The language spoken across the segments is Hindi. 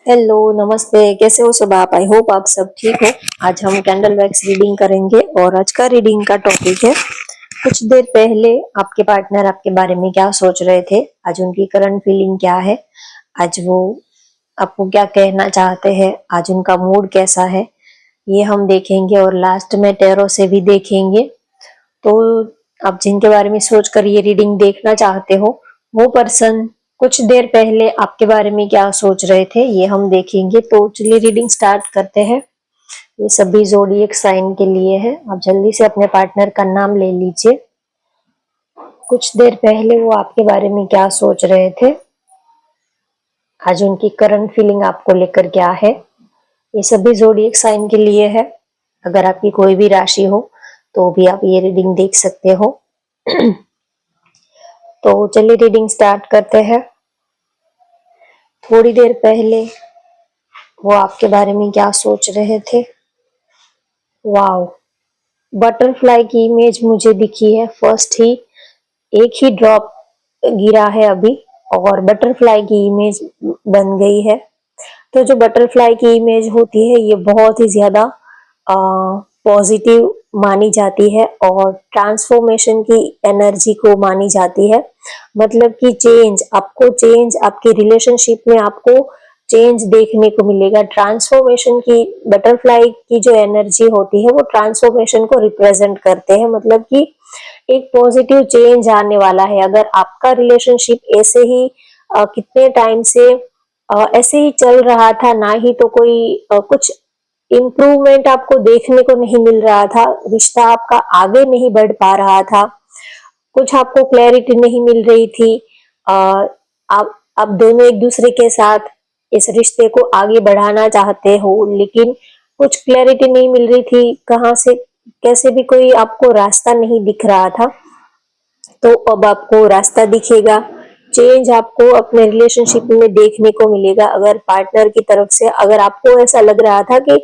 हेलो, नमस्ते। कैसे हो सब आप? आई होप आप सब ठीक हो। आज हम कैंडल वैक्स रीडिंग करेंगे और आज का रीडिंग का टॉपिक है कुछ देर पहले आपके पार्टनर आपके बारे में क्या सोच रहे थे, आज उनकी करंट फीलिंग क्या है, आज वो आपको क्या कहना चाहते हैं, आज उनका मूड कैसा है, ये हम देखेंगे और लास्ट में टैरो से भी देखेंगे। तो आप जिनके बारे में सोच कर ये रीडिंग देखना चाहते हो वो पर्सन कुछ देर पहले आपके बारे में क्या सोच रहे थे, ये हम देखेंगे। तो चलिए रीडिंग स्टार्ट करते हैं। ये सभी ज़ोडिएक साइन के लिए है। आप जल्दी से अपने पार्टनर का नाम ले लीजिए। कुछ देर पहले वो आपके बारे में क्या सोच रहे थे, आज उनकी करंट फीलिंग आपको लेकर क्या है। ये सभी ज़ोडिएक साइन के लिए है। अगर आपकी कोई भी राशि हो तो भी आप ये रीडिंग देख सकते हो। तो चलिए रीडिंग स्टार्ट करते हैं। थोड़ी देर पहले वो आपके बारे में क्या सोच रहे थे। वाओ, बटरफ्लाई की इमेज मुझे दिखी है। फर्स्ट ही एक ही ड्रॉप गिरा है अभी और बटरफ्लाई की इमेज बन गई है। तो जो बटरफ्लाई की इमेज होती है ये बहुत ही ज्यादा पॉजिटिव मानी जाती है और ट्रांसफॉर्मेशन की एनर्जी को मानी जाती है। मतलब कि चेंज आपकी रिलेशनशिप में आपको चेंज देखने को मिलेगा। ट्रांसफॉर्मेशन की बटरफ्लाई की जो एनर्जी होती है वो ट्रांसफॉर्मेशन को रिप्रेजेंट करते हैं। मतलब कि एक पॉजिटिव चेंज आने वाला है। अगर आपका रिलेशनशिप ऐसे ही कितने टाइम से ऐसे ही चल रहा था, ना ही तो कोई कुछ इम्प्रूवमेंट आपको देखने को नहीं मिल रहा था, रिश्ता आपका आगे नहीं बढ़ पा रहा था, कुछ आपको क्लैरिटी नहीं मिल रही थी, आप दोनों एक दूसरे के साथ इस रिश्ते को आगे बढ़ाना चाहते हो लेकिन कुछ क्लैरिटी नहीं मिल रही थी, कहाँ से कैसे भी कोई आपको रास्ता नहीं दिख रहा था। तो अब आपको रास्ता दिखेगा। चेंज आपको अपने रिलेशनशिप में देखने को मिलेगा। अगर पार्टनर की तरफ से अगर आपको ऐसा लग रहा था कि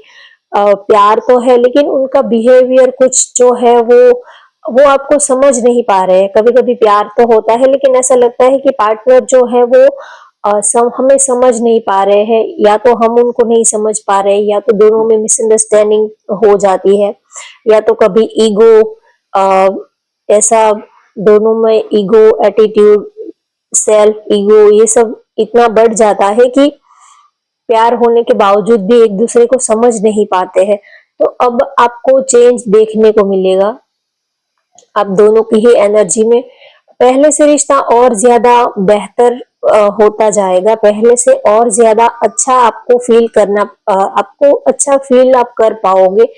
प्यार तो है लेकिन उनका बिहेवियर कुछ जो है वो आपको समझ नहीं पा रहे हैं। कभी कभी प्यार तो होता है लेकिन ऐसा लगता है कि पार्टनर जो है वो हमें समझ नहीं पा रहे हैं, या तो हम उनको नहीं समझ पा रहे, या तो दोनों में मिसअंडरस्टैंडिंग हो जाती है, या तो कभी ईगो ऐसा दोनों में ईगो एटीट्यूड सेल्फ ईगो ये सब इतना बढ़ जाता है कि प्यार होने के बावजूद भी एक दूसरे को समझ नहीं पाते हैं। तो अब आपको चेंज देखने को मिलेगा। आप दोनों की ही एनर्जी में पहले से रिश्ता और ज्यादा बेहतर होता जाएगा। पहले से और ज्यादा अच्छा आपको फील करना आपको अच्छा फील आप कर पाओगे।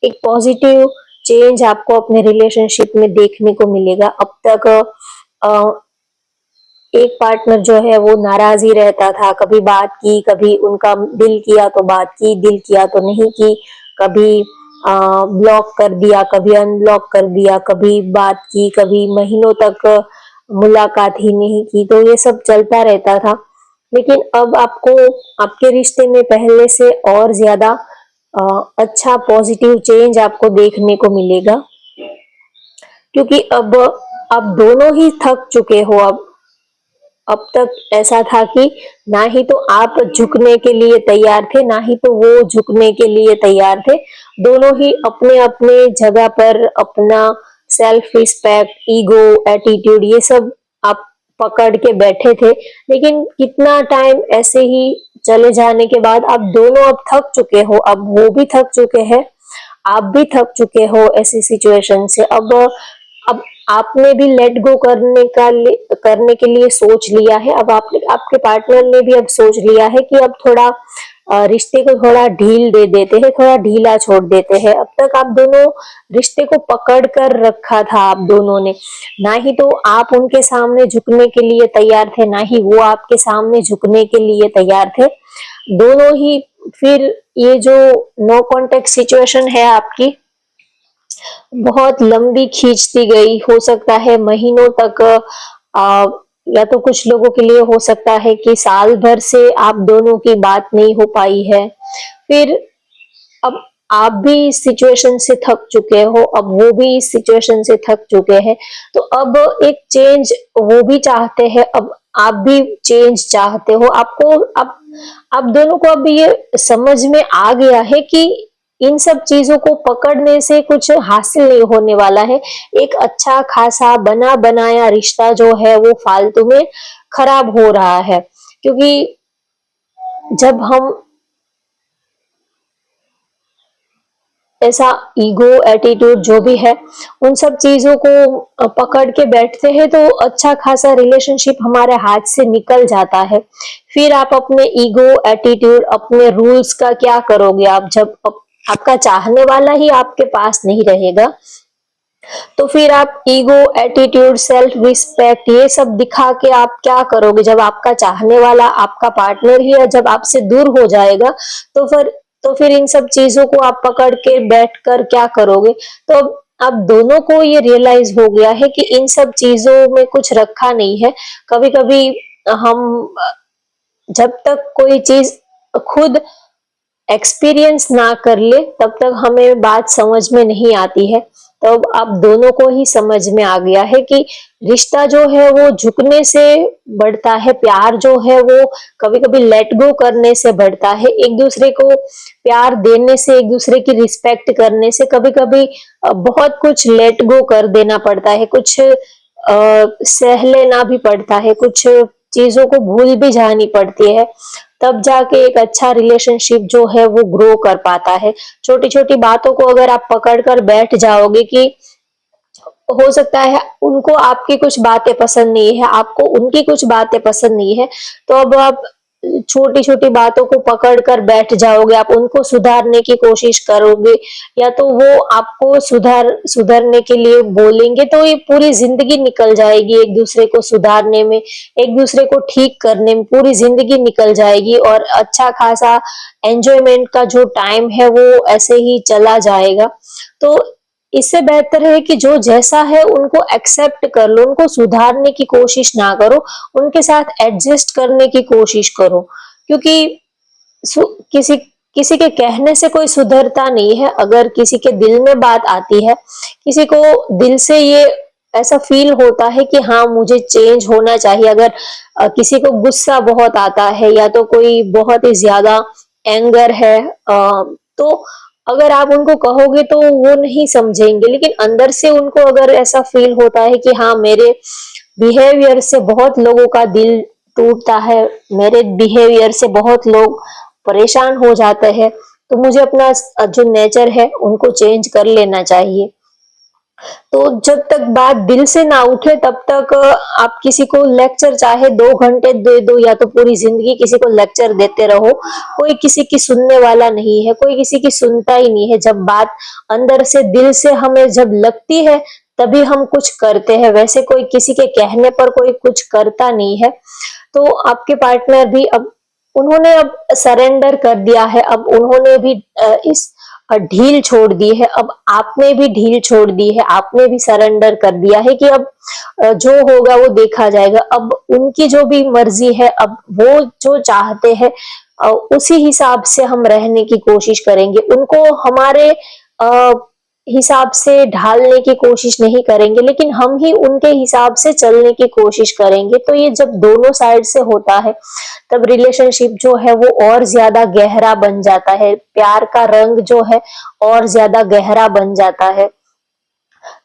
एक पॉजिटिव चेंज आपको अपने रिलेशनशिप में देखने को मिलेगा। अब तक एक पार्टनर जो है वो नाराज ही रहता था, कभी बात की, कभी उनका दिल किया तो बात की, दिल किया तो नहीं की, कभी ब्लॉक कर दिया, कभी अनब्लॉक कर दिया, कभी बात की, कभी महीनों तक मुलाकात ही नहीं की। तो ये सब चलता रहता था। लेकिन अब आपको आपके रिश्ते में पहले से और ज्यादा अच्छा पॉजिटिव चेंज आपको देखने को मिलेगा, क्योंकि अब आप दोनों ही थक चुके हो। अब तक ऐसा था कि ना ही तो आप झुकने के लिए तैयार थे, ना ही तो वो झुकने के लिए तैयार थे। दोनों ही अपने अपने जगह पर अपना सेल्फ रिस्पेक्ट, ईगो, एटीट्यूड ये सब आप पकड़ के बैठे थे। लेकिन कितना टाइम ऐसे ही चले जाने के बाद आप दोनों अब थक चुके हो। अब वो भी थक चुके हैं, आप भी थक चुके हो ऐसी सिचुएशन से। अब आपने भी लेट गो करने के लिए सोच लिया है। अब आपके पार्टनर ने भी अब सोच लिया है कि अब थोड़ा रिश्ते को थोड़ा ढील दे देते हैं, थोड़ा ढीला छोड़ देते हैं। अब तक आप दोनों रिश्ते को पकड़ कर रखा था आप दोनों ने, ना ही तो आप उनके सामने झुकने के लिए तैयार थे, ना ही वो आपके सामने झुकने के लिए तैयार थे। दोनों ही फिर ये जो नो कॉन्टेक्ट सिचुएशन है आपकी बहुत लंबी खींचती गई। हो सकता है महीनों तक, या तो कुछ लोगों के लिए हो सकता है कि साल भर से आप दोनों की बात नहीं हो पाई है। फिर अब आप भी इस सिचुएशन से थक चुके हो, अब वो भी इस सिचुएशन से थक चुके हैं। तो अब एक चेंज वो भी चाहते हैं, अब आप भी चेंज चाहते हो। आपको अब आप दोनों को अब ये समझ में आ गया है कि इन सब चीजों को पकड़ने से कुछ हासिल नहीं होने वाला है। एक अच्छा खासा बना बनाया रिश्ता जो है वो फालतू में खराब हो रहा है, क्योंकि जब हम ऐसा ईगो एटीट्यूड जो भी है उन सब चीजों को पकड़ के बैठते हैं तो अच्छा खासा रिलेशनशिप हमारे हाथ से निकल जाता है। फिर आप अपने ईगो एटीट्यूड अपने रूल्स का क्या करोगे? आप जब आपका चाहने वाला ही आपके पास नहीं रहेगा तो फिर आप ईगो एटीट्यूड सेल्फ रिस्पेक्ट ये सब दिखा के आप क्या करोगे? जब आपका चाहने वाला आपका पार्टनर ही है, जब आपसे दूर हो जाएगा तो फिर इन सब चीजों को आप पकड़ के बैठ कर क्या करोगे? तो अब दोनों को ये रियलाइज हो गया है कि इन सब चीजों में कुछ रखा नहीं है। कभी कभी हम जब तक कोई चीज खुद एक्सपीरियंस ना कर ले तब तक हमें बात समझ में नहीं आती है। तो अब दोनों को ही समझ में आ गया है कि रिश्ता जो है वो झुकने से बढ़ता है, प्यार जो है वो कभी कभी लेट गो करने से बढ़ता है, एक दूसरे को प्यार देने से, एक दूसरे की रिस्पेक्ट करने से कभी कभी बहुत कुछ लेट गो कर देना पड़ता है, कुछ सह लेना भी पड़ता है, कुछ चीजों को भूल भी जानी पड़ती है, तब जाके एक अच्छा रिलेशनशिप जो है वो ग्रो कर पाता है। छोटी छोटी बातों को अगर आप पकड़ कर बैठ जाओगे कि हो सकता है उनको आपकी कुछ बातें पसंद नहीं है, आपको उनकी कुछ बातें पसंद नहीं है, तो अब आप छोटी छोटी बातों को पकड़ कर बैठ जाओगे, आप उनको सुधारने की कोशिश करोगे या तो वो आपको सुधरने के लिए बोलेंगे, तो ये पूरी जिंदगी निकल जाएगी एक दूसरे को सुधारने में, एक दूसरे को ठीक करने में पूरी जिंदगी निकल जाएगी और अच्छा खासा एंजॉयमेंट का जो टाइम है वो ऐसे ही चला जाएगा। तो इससे बेहतर है कि जो जैसा है उनको एक्सेप्ट कर लो, उनको सुधारने की कोशिश ना करो, उनके साथ एडजस्ट करने की कोशिश करो, क्योंकि किसी किसी के कहने से कोई सुधरता नहीं है। अगर किसी के दिल में बात आती है, किसी को दिल से ये ऐसा फील होता है कि हाँ मुझे चेंज होना चाहिए, अगर किसी को गुस्सा बहुत आता है या तो कोई बहुत ही ज्यादा एंगर है, तो अगर आप उनको कहोगे तो वो नहीं समझेंगे, लेकिन अंदर से उनको अगर ऐसा फील होता है कि हाँ मेरे बिहेवियर से बहुत लोगों का दिल टूटता है, मेरे बिहेवियर से बहुत लोग परेशान हो जाते हैं, तो मुझे अपना जो नेचर है उनको चेंज कर लेना चाहिए। तो जब तक बात दिल से ना उठे तब तक आप किसी को लेक्चर चाहे 2 घंटे दे दो या तो पूरी जिंदगी किसी को लेक्चर देते रहो, कोई किसी की सुनने वाला नहीं है, कोई किसी की सुनता ही नहीं है। जब बात अंदर से दिल से हमें जब लगती है तभी हम कुछ करते हैं, वैसे कोई किसी के कहने पर कोई कुछ करता नहीं है। तो आपके पार्टनर भी अब उन्होंने अब सरेंडर कर दिया है, अब उन्होंने भी इस ढील छोड़ दी है, अब आपने भी ढील छोड़ दी है, आपने भी सरेंडर कर दिया है कि अब जो होगा वो देखा जाएगा। अब उनकी जो भी मर्जी है, अब वो जो चाहते हैं उसी हिसाब से हम रहने की कोशिश करेंगे, उनको हमारे हिसाब से ढालने की कोशिश नहीं करेंगे, लेकिन हम ही उनके हिसाब से चलने की कोशिश करेंगे। तो ये जब दोनों साइड से होता है तब रिलेशनशिप जो है वो और ज्यादा गहरा बन जाता है, प्यार का रंग जो है और ज्यादा गहरा बन जाता है।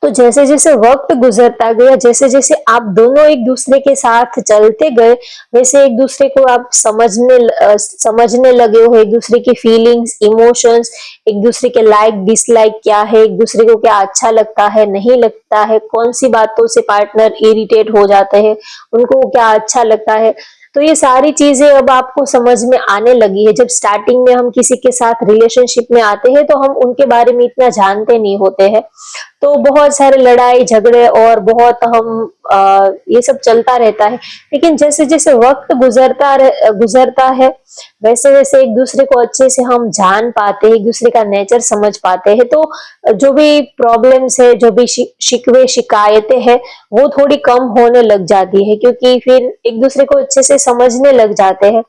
तो जैसे जैसे वक्त गुजरता गया, जैसे जैसे आप दोनों एक दूसरे के साथ चलते गए, वैसे एक दूसरे को आप समझने लगे हो, एक दूसरे की फीलिंग्स, इमोशंस, एक दूसरे के लाइक डिसलाइक क्या है, एक दूसरे को क्या अच्छा लगता है, नहीं लगता है, कौन सी बातों से पार्टनर इरिटेट हो जाते हैं, उनको क्या अच्छा लगता है। तो ये सारी चीजें अब आपको समझ में आने लगी है। जब स्टार्टिंग में हम किसी के साथ रिलेशनशिप में आते हैं तो हम उनके बारे में इतना जानते नहीं होते हैं, तो बहुत सारे लड़ाई झगड़े और बहुत ये सब चलता रहता है। लेकिन जैसे जैसे वक्त गुजरता है वैसे वैसे एक दूसरे को अच्छे से हम जान पाते हैं, एक दूसरे का नेचर समझ पाते हैं, तो जो भी प्रॉब्लम्स है, जो भी शिकवे शिकायतें हैं वो थोड़ी कम होने लग जाती है, क्योंकि फिर एक दूसरे को अच्छे से समझने लग जाते हैं।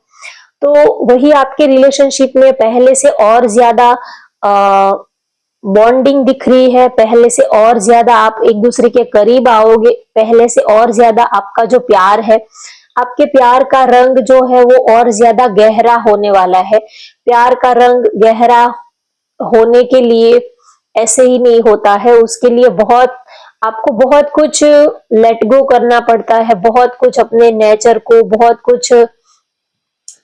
तो वही आपके रिलेशनशिप में पहले से और ज्यादा बॉन्डिंग दिख रही है, पहले से और ज्यादा आप एक दूसरे के करीब आओगे, पहले से और ज्यादा आपका जो प्यार है आपके प्यार का रंग जो है वो और ज्यादा गहरा होने वाला है। प्यार का रंग गहरा होने के लिए ऐसे ही नहीं होता है, उसके लिए बहुत आपको बहुत कुछ लेट गो करना पड़ता है, बहुत कुछ अपने नेचर को बहुत कुछ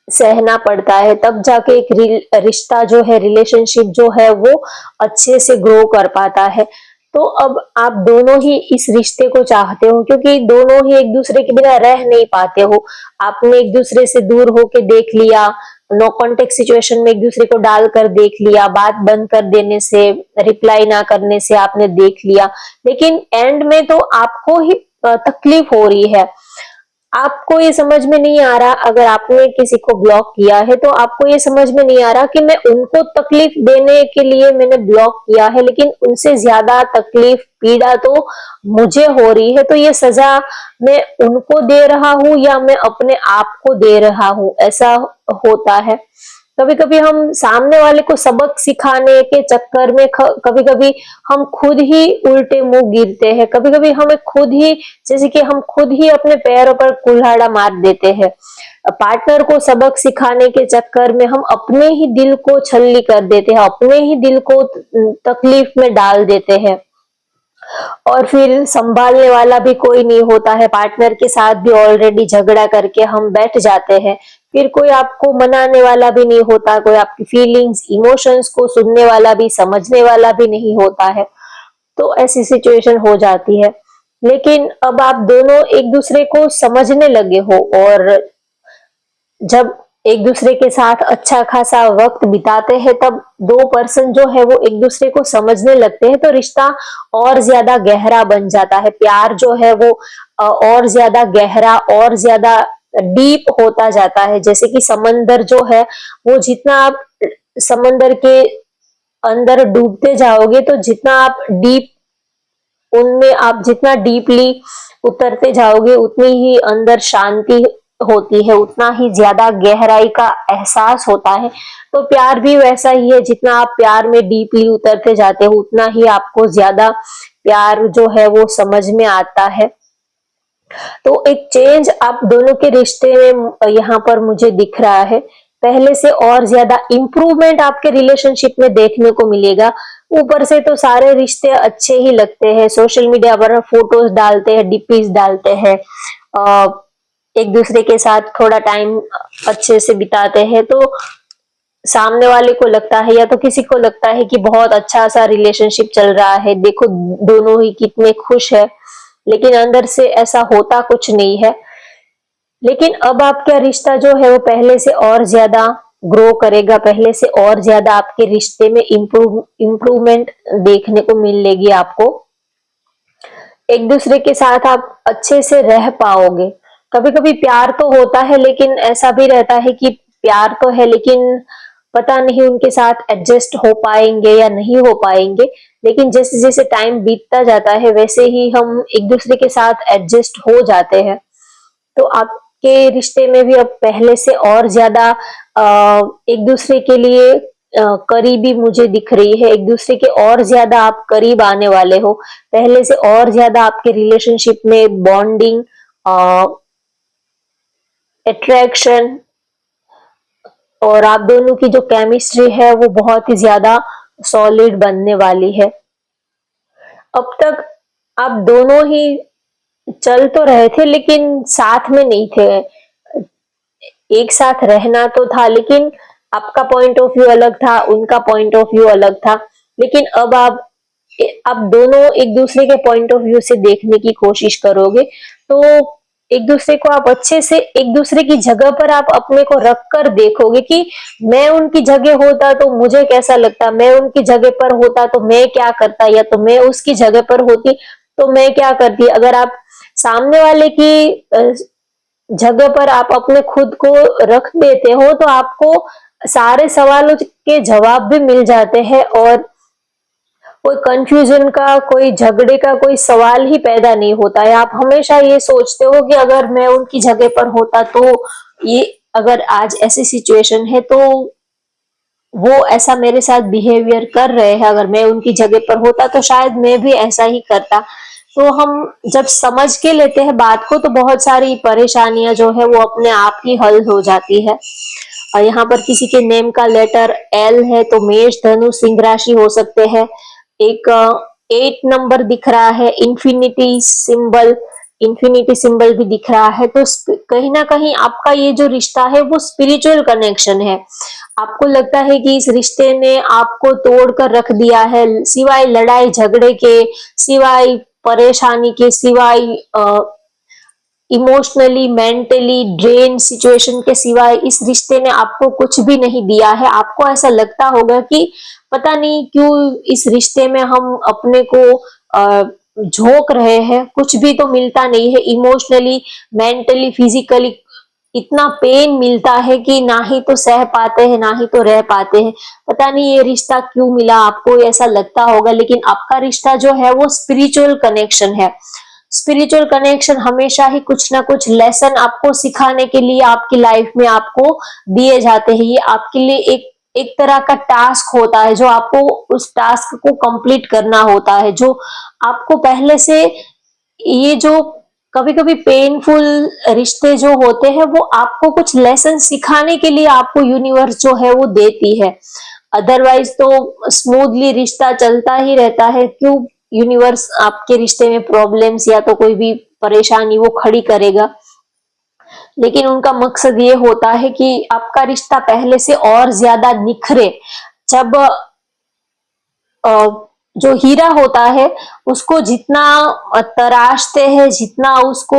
सहना पड़ता है, तब जाके एक रिश्ता जो है, रिलेशनशिप जो है वो अच्छे से ग्रो कर पाता है। तो अब आप दोनों ही इस रिश्ते को चाहते हो, क्योंकि दोनों ही एक दूसरे के बिना रह नहीं पाते हो। आपने एक दूसरे से दूर होके देख लिया, नो कांटेक्ट सिचुएशन में एक दूसरे को डालकर देख लिया, बात बंद कर देने से, रिप्लाई ना करने से आपने देख लिया, लेकिन एंड में तो आपको ही तकलीफ हो रही है। आपको ये समझ में नहीं आ रहा, अगर आपने किसी को ब्लॉक किया है तो आपको ये समझ में नहीं आ रहा कि मैं उनको तकलीफ देने के लिए मैंने ब्लॉक किया है, लेकिन उनसे ज्यादा तकलीफ पीड़ा तो मुझे हो रही है। तो ये सजा मैं उनको दे रहा हूं या मैं अपने आप को दे रहा हूं, ऐसा होता है। कभी कभी हम सामने वाले को सबक सिखाने के चक्कर में कभी कभी हम खुद ही उल्टे मुंह गिरते हैं, कभी कभी हमें खुद ही, जैसे कि हम खुद ही अपने पैरों पर कुल्हाड़ा मार देते हैं। पार्टनर को सबक सिखाने के चक्कर में हम अपने ही दिल को छल्ली कर देते हैं, अपने ही दिल को तकलीफ में डाल देते हैं, और फिर संभालने वाला भी कोई नहीं होता है। पार्टनर के साथ भी ऑलरेडी झगड़ा करके हम बैठ जाते हैं, फिर कोई आपको मनाने वाला भी नहीं होता, कोई आपकी फीलिंग्स इमोशंस को सुनने वाला भी, समझने वाला भी नहीं होता है। तो ऐसी सिचुएशन हो जाती है। लेकिन अब आप दोनों एक दूसरे को समझने लगे हो, और जब एक दूसरे के साथ अच्छा खासा वक्त बिताते हैं, तब दो पर्सन जो है वो एक दूसरे को समझने लगते हैं, तो रिश्ता और ज्यादा गहरा बन जाता है। प्यार जो है वो और ज्यादा गहरा और ज्यादा डीप होता जाता है। जैसे कि समंदर जो है वो, जितना आप समंदर के अंदर डूबते जाओगे, तो जितना आप डीप उनमें आप जितना डीपली उतरते जाओगे, उतनी ही अंदर शांति होती है, उतना ही ज्यादा गहराई का एहसास होता है। तो प्यार भी वैसा ही है, जितना आप प्यार में डीपली उतरते जाते हो, उतना ही आपको ज्यादा प्यार जो है वो समझ में आता है। तो एक चेंज आप दोनों के रिश्ते में यहाँ पर मुझे दिख रहा है। पहले से और ज्यादा इम्प्रूवमेंट आपके रिलेशनशिप में देखने को मिलेगा। ऊपर से तो सारे रिश्ते अच्छे ही लगते हैं, सोशल मीडिया पर फोटोज डालते हैं, डीपीज डालते हैं, एक दूसरे के साथ थोड़ा टाइम अच्छे से बिताते हैं, तो सामने वाले को लगता है, या तो किसी को लगता है कि बहुत अच्छा सा रिलेशनशिप चल रहा है, देखो दोनों ही कितने खुश है, लेकिन अंदर से ऐसा होता कुछ नहीं है। लेकिन अब आपका रिश्ता जो है वो पहले से और ज्यादा ग्रो करेगा, पहले से और ज्यादा आपके रिश्ते में इम्प्रूवमेंट देखने को मिलेगी आपको। एक दूसरे के साथ आप अच्छे से रह पाओगे। कभी कभी प्यार तो होता है, लेकिन ऐसा भी रहता है कि प्यार तो है, लेकिन पता नहीं उनके साथ एडजस्ट हो पाएंगे या नहीं हो पाएंगे। लेकिन जैसे जैसे टाइम बीतता जाता है, वैसे ही हम एक दूसरे के साथ एडजस्ट हो जाते हैं। तो आपके रिश्ते में भी अब पहले से और ज्यादा एक दूसरे के लिए करीबी मुझे दिख रही है, एक दूसरे के और ज्यादा आप करीब आने वाले हो। पहले से और ज्यादा आपके रिलेशनशिप में बॉन्डिंग, अट्रैक्शन, और आप दोनों की जो केमिस्ट्री है वो बहुत ही ज्यादा सॉलिड बनने वाली है। अब तक आप दोनों ही चल तो रहे थे, लेकिन साथ में नहीं थे। एक साथ रहना तो था, लेकिन आपका पॉइंट ऑफ व्यू अलग था, उनका पॉइंट ऑफ व्यू अलग था। लेकिन अब आप दोनों एक दूसरे के पॉइंट ऑफ व्यू से देखने की कोशिश करोगे, तो एक दूसरे को आप अच्छे से, एक दूसरे की जगह पर आप अपने को रख कर देखोगे कि मैं उनकी जगह होता तो मुझे कैसा लगता, मैं उनकी जगह पर होता तो मैं क्या करता, या तो मैं उसकी जगह पर होती तो मैं क्या करती। अगर आप सामने वाले की जगह पर आप अपने खुद को रख देते हो, तो आपको सारे सवालों के जवाब भी मिल जाते हैं, और कोई कंफ्यूजन का, कोई झगड़े का कोई सवाल ही पैदा नहीं होता है। आप हमेशा ये सोचते हो कि अगर मैं उनकी जगह पर होता तो ये, अगर आज ऐसी सिचुएशन है तो वो ऐसा मेरे साथ बिहेवियर कर रहे हैं, अगर मैं उनकी जगह पर होता तो शायद मैं भी ऐसा ही करता। तो हम जब समझ के लेते हैं बात को तो बहुत सारी परेशानियां जो है वो अपने आप ही हल हो जाती है। और यहाँ पर किसी के नेम का लेटर एल है तो मेष धनु सिंह राशि हो सकते हैं। एक 8 नंबर दिख रहा है, इंफिनिटी सिंबल भी दिख रहा है, तो कहीं ना कहीं आपका ये जो रिश्ता है वो स्पिरिचुअल कनेक्शन है। आपको लगता है कि इस रिश्ते ने आपको तोड़ कर रख दिया है, सिवाय लड़ाई झगड़े के, सिवाय परेशानी के, सिवाय इमोशनली मेंटली ड्रेन सिचुएशन के सिवाय इस रिश्ते ने आपको कुछ भी नहीं दिया है। आपको ऐसा लगता होगा कि पता नहीं क्यों इस रिश्ते में हम अपने को झोंक रहे हैं, कुछ भी तो मिलता नहीं है। इमोशनली मेंटली फिजिकली इतना पेन मिलता है कि ना ही तो सह पाते हैं ना ही तो रह पाते हैं। पता नहीं ये रिश्ता क्यों मिला, आपको ऐसा लगता होगा। लेकिन आपका रिश्ता जो है वो स्पिरिचुअल कनेक्शन है। स्पिरिचुअल कनेक्शन हमेशा ही कुछ ना कुछ लेसन आपको सिखाने के लिए आपकी लाइफ में आपको दिए जाते हैं। ये आपके लिए एक तरह का टास्क होता है जो आपको उस टास्क को कंप्लीट करना होता है। जो आपको पहले से ये जो कभी कभी पेनफुल रिश्ते जो होते हैं वो आपको कुछ लेसन सिखाने के लिए आपको यूनिवर्स जो है वो देती है। अदरवाइज तो स्मूथली रिश्ता चलता ही रहता है। क्यों यूनिवर्स आपके रिश्ते में प्रॉब्लम्स या तो कोई भी परेशानी वो खड़ी करेगा। लेकिन उनका मकसद ये होता है कि आपका रिश्ता पहले से और ज्यादा निखरे। जब जो हीरा होता है उसको जितना तराशते हैं, जितना उसको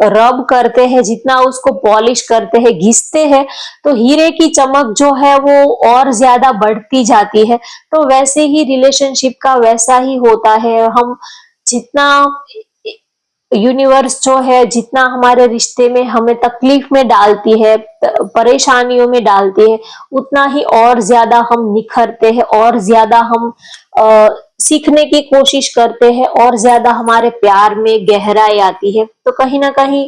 रब करते हैं, जितना उसको पॉलिश करते हैं, घिसते हैं, तो हीरे की चमक जो है वो और ज्यादा बढ़ती जाती है। तो वैसे ही रिलेशनशिप का वैसा ही होता है। हम जितना यूनिवर्स जो है जितना हमारे रिश्ते में हमें तकलीफ में डालती है, परेशानियों में डालती है, उतना ही और ज्यादा हम निखरते हैं, और ज्यादा हम सीखने की कोशिश करते हैं, और ज्यादा हमारे प्यार में गहराई आती है। तो कहीं ना कहीं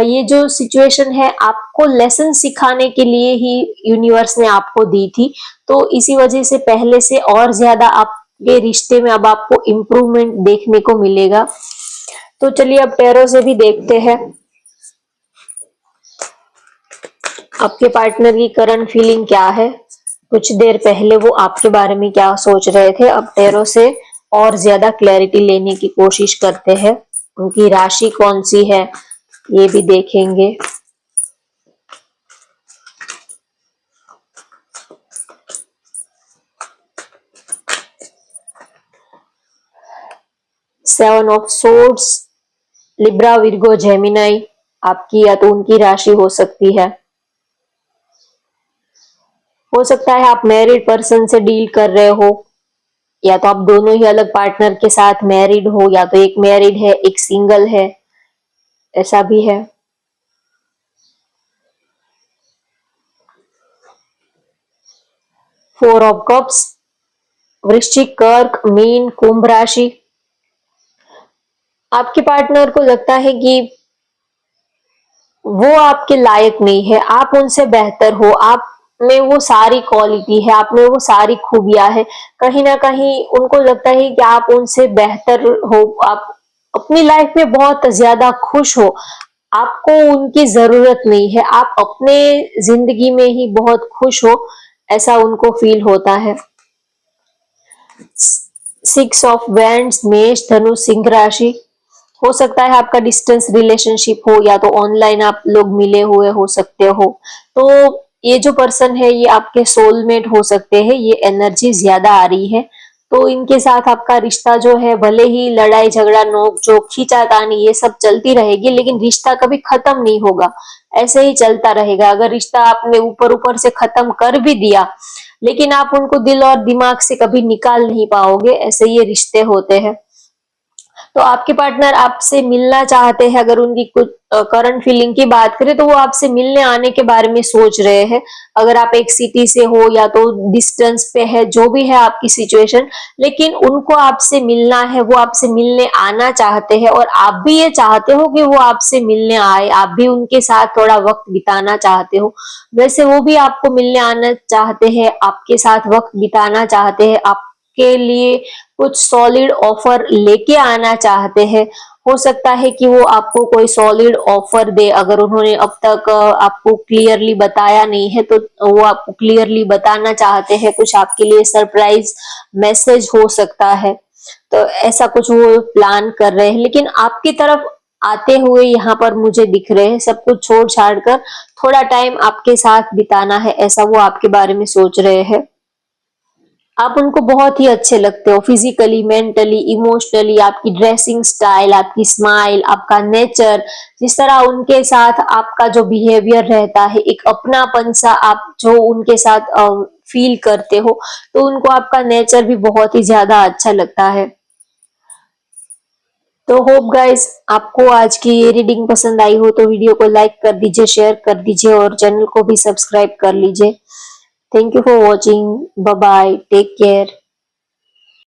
ये जो सिचुएशन है आपको लेसन सिखाने के लिए ही यूनिवर्स ने आपको दी थी। तो इसी वजह से पहले से और ज्यादा आपके रिश्ते में अब आपको इम्प्रूवमेंट देखने को मिलेगा। तो चलिए अब पैरों से भी देखते हैं आपके पार्टनर की करंट फीलिंग क्या है। कुछ देर पहले वो आपके बारे में क्या सोच रहे थे, अब पैरों से और ज्यादा क्लैरिटी लेने की कोशिश करते हैं। उनकी राशि कौन सी है ये भी देखेंगे। Seven of swords, Libra, Virgo, Gemini आपकी या तो उनकी राशि हो सकती है। हो सकता है आप मैरिड पर्सन से डील कर रहे हो, या तो आप दोनों ही अलग पार्टनर के साथ मैरिड हो, या तो एक मैरिड है एक सिंगल है, ऐसा भी है। फोर ऑफ कप्स, वृश्चिक, कर्क, मीन, कुंभ राशि। आपके पार्टनर को लगता है कि वो आपके लायक नहीं है, आप उनसे बेहतर हो, आप में वो सारी क्वालिटी है, आप में वो सारी खूबियां है। कहीं ना कहीं उनको लगता है कि आप उनसे बेहतर हो, आप अपनी लाइफ में बहुत ज्यादा खुश हो, आपको उनकी जरूरत नहीं है, आप अपने जिंदगी में ही बहुत खुश हो, ऐसा उनको फील होता है। सिक्स ऑफ वैंड्स, मेष, धनु, सिंह राशि। हो सकता है आपका डिस्टेंस रिलेशनशिप हो, या तो ऑनलाइन आप लोग मिले हुए हो सकते हो। तो ये जो पर्सन है ये आपके सोलमेट हो सकते हैं, ये एनर्जी ज्यादा आ रही है। तो इनके साथ आपका रिश्ता जो है, भले ही लड़ाई झगड़ा नोक झोंक खींचातानी ये सब चलती रहेगी, लेकिन रिश्ता कभी खत्म नहीं होगा, ऐसे ही चलता रहेगा। अगर रिश्ता आपने ऊपर ऊपर से खत्म कर भी दिया, लेकिन आप उनको दिल और दिमाग से कभी निकाल नहीं पाओगे, ऐसे ये रिश्ते होते हैं। तो आपके पार्टनर आपसे मिलना चाहते हैं। अगर उनकी कुछ करंट फीलिंग की बात करें तो वो आपसे मिलने आने के बारे में सोच रहे हैं। अगर आप एक सिटी से हो या तो डिस्टेंस पे है, जो भी है आपकी सिचुएशन, लेकिन उनको आपसे मिलना है, वो आपसे मिलने आना चाहते हैं, और आप भी ये चाहते हो कि वो आपसे मिलने आए, आप भी उनके साथ थोड़ा वक्त बिताना चाहते हो। वैसे वो भी आपको मिलने आना चाहते हैं, आपके साथ वक्त बिताना चाहते हैं, आप के लिए कुछ सॉलिड ऑफर लेके आना चाहते हैं। हो सकता है कि वो आपको कोई सॉलिड ऑफर दे, अगर उन्होंने अब तक आपको क्लियरली बताया नहीं है तो वो आपको क्लियरली बताना चाहते हैं, कुछ आपके लिए सरप्राइज मैसेज हो सकता है। तो ऐसा कुछ वो प्लान कर रहे हैं, लेकिन आपकी तरफ आते हुए यहाँ पर मुझे दिख रहे हैं, सब कुछ छोड़ छाड़ कर थोड़ा टाइम आपके साथ बिताना है, ऐसा वो आपके बारे में सोच रहे हैं। आप उनको बहुत ही अच्छे लगते हो, फिजिकली, मेंटली, इमोशनली, आपकी ड्रेसिंग स्टाइल, आपकी स्माइल, आपका नेचर, जिस तरह उनके साथ आपका जो बिहेवियर रहता है, एक अपनापन सा आप जो उनके साथ फील करते हो, तो उनको आपका नेचर भी बहुत ही ज्यादा अच्छा लगता है। तो होप गाइस आपको आज की ये रीडिंग पसंद आई हो तो वीडियो को लाइक कर दीजिए, शेयर कर दीजिए और चैनल को भी सब्सक्राइब कर लीजिए। Thank you for watching. Bye bye, take care.